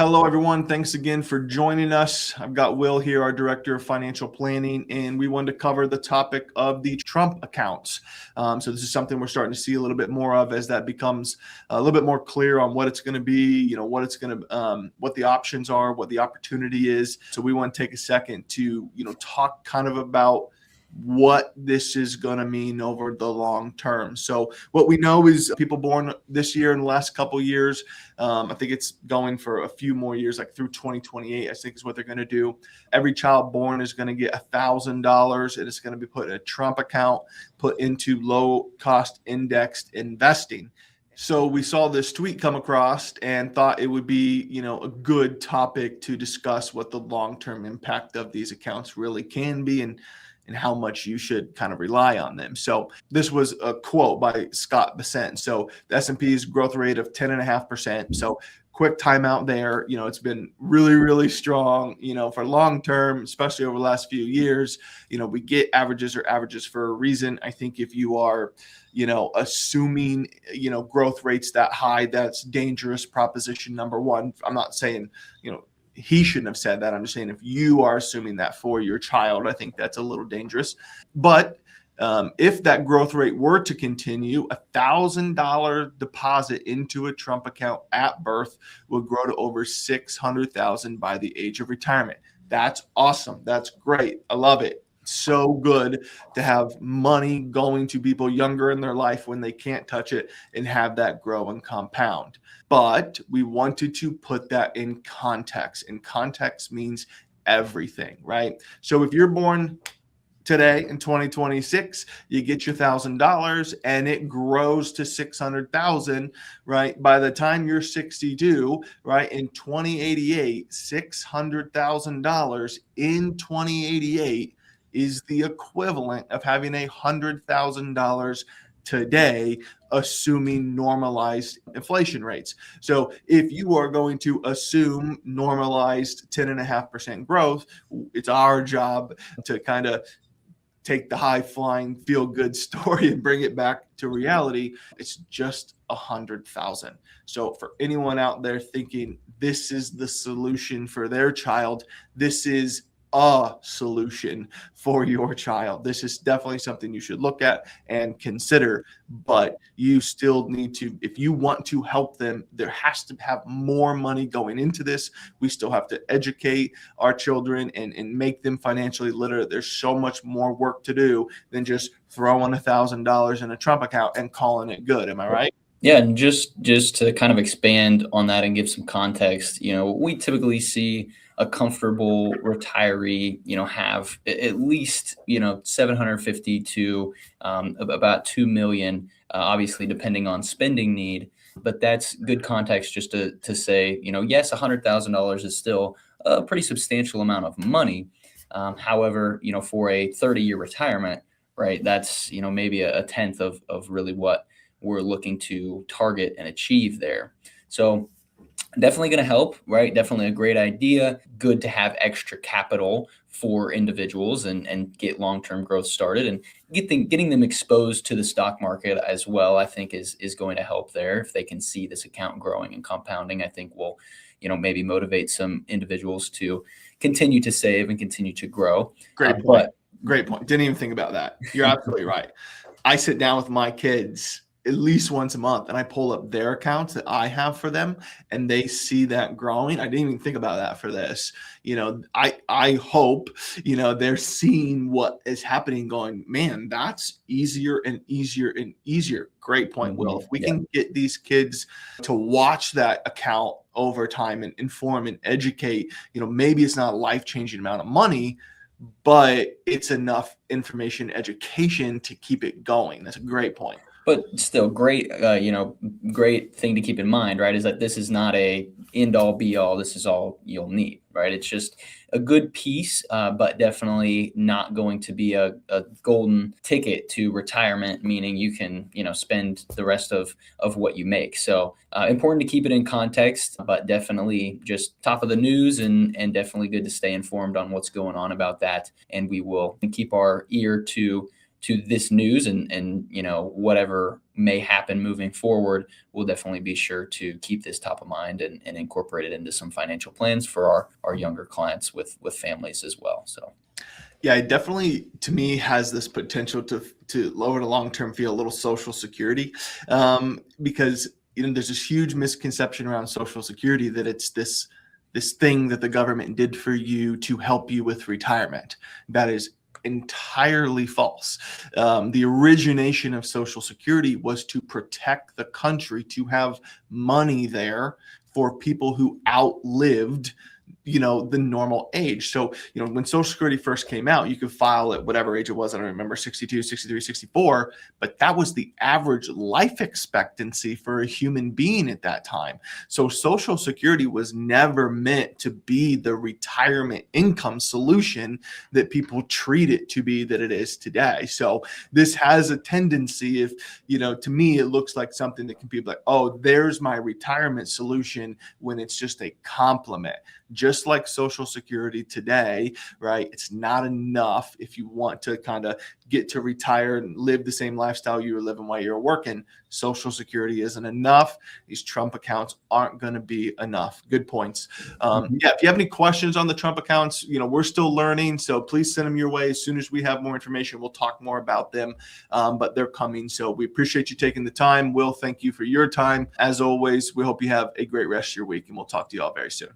Hello, everyone. Thanks again for joining us. I've got Will here, our Director of Financial Planning, and we wanted to cover the topic of the Trump accounts. So this is something we're starting to see a little bit more of as that becomes a little bit more clear on what it's going to be, what it's going to, what the options are, what the opportunity is. So we want to take a second to, talk kind of about what this is going to mean over the long term. So what we know is people born this year and the last couple years, I think it's going for a few more years, like through 2028, I think is what they're going to do. Every child born is going to get $1,000 and it's going to be put in a Trump account, put into low cost indexed investing. So we saw this tweet come across and thought it would be, a good topic to discuss what the long-term impact of these accounts really can be and how much you should kind of rely on them. So this was a quote by Scott Bessent. So the S&P's growth rate of 10.5%. So quick timeout there. It's been really, really strong, for long term, especially over the last few years. We get averages for a reason. I think if you are, assuming, growth rates that high, that's dangerous proposition number one. I'm not saying, he shouldn't have said that. I'm just saying if you are assuming that for your child, I think that's a little dangerous. But if that growth rate were to continue, $1,000 deposit into a Trump account at birth would grow to over $600,000 by the age of retirement. That's awesome. That's great. I love it. So good to have money going to people younger in their life when they can't touch it and have that grow and compound. But we wanted to put that in context, and context means everything, right? So if you're born today in 2026, you get your $1,000 and it grows to 600,000, right? By the time you're 62, right, in 2088, $600,000 in 2088 is the equivalent of having $100,000 today, assuming normalized inflation rates. So if you are going to assume normalized 10.5% growth, it's our job to kind of take the high flying feel good story and bring it back to reality. It's just 100,000. So for anyone out there thinking this is the solution for their child, this is a solution for your child. This is definitely something you should look at and consider, but you still need to, if you want to help them, there has to have more money going into this. We still have to educate our children and make them financially literate. There's so much more work to do than just throwing $1,000 in a Trump account and calling it good. Am I right? Yeah, and just to kind of expand on that and give some context, we typically see a comfortable retiree, have at least, 750 to about 2 million, obviously depending on spending need. But that's good context just to say, yes, $100,000 is still a pretty substantial amount of money. However, for a 30-year retirement, right, that's, maybe a tenth of really what we're looking to target and achieve there. So definitely going to help, right? Definitely a great idea. Good to have extra capital for individuals and get long-term growth started and getting them exposed to the stock market as well, I think is going to help there. If they can see this account growing and compounding, I think will, maybe motivate some individuals to continue to save and continue to grow. Great point. Great point. Didn't even think about that. You're absolutely right. I sit down with my kids at least once a month and I pull up their accounts that I have for them and they see that growing. I didn't even think about that for this. I hope, they're seeing what is happening going, man, that's easier and easier and easier. Great point, Will. If we can get these kids to watch that account over time and inform and educate, maybe it's not a life-changing amount of money, but it's enough information, education to keep it going. That's a great point. But still great, great thing to keep in mind, right, is that this is not a end all be all. This is all you'll need, right? It's just a good piece, but definitely not going to be a golden ticket to retirement, meaning you can, spend the rest of what you make. So important to keep it in context, but definitely just top of the news and definitely good to stay informed on what's going on about that. And we will keep our ear to this news and whatever may happen moving forward, we'll definitely be sure to keep this top of mind and incorporate it into some financial plans for our younger clients with families as well. So yeah, it definitely, to me, has this potential to lower the long-term feel a little Social Security, because there's this huge misconception around Social Security that it's this thing that the government did for you to help you with retirement. That is entirely false. The origination of Social Security was to protect the country, to have money there for people who outlived the normal age. So, when Social Security first came out, you could file at whatever age it was. I don't remember, 62, 63, 64, but that was the average life expectancy for a human being at that time. So Social Security was never meant to be the retirement income solution that people treat it to be that it is today. So this has a tendency, if, to me, it looks like something that can be like, oh, there's my retirement solution, when it's just a complement. Just like Social Security today, right? It's not enough if you want to kind of get to retire and live the same lifestyle you were living while you were working. Social Security isn't enough. These Trump accounts aren't going to be enough. Good points. Yeah, if you have any questions on the Trump accounts, we're still learning, so please send them your way. As soon as we have more information, we'll talk more about them, but they're coming. So we appreciate you taking the time. Will, thank you for your time. As always, we hope you have a great rest of your week, and we'll talk to you all very soon.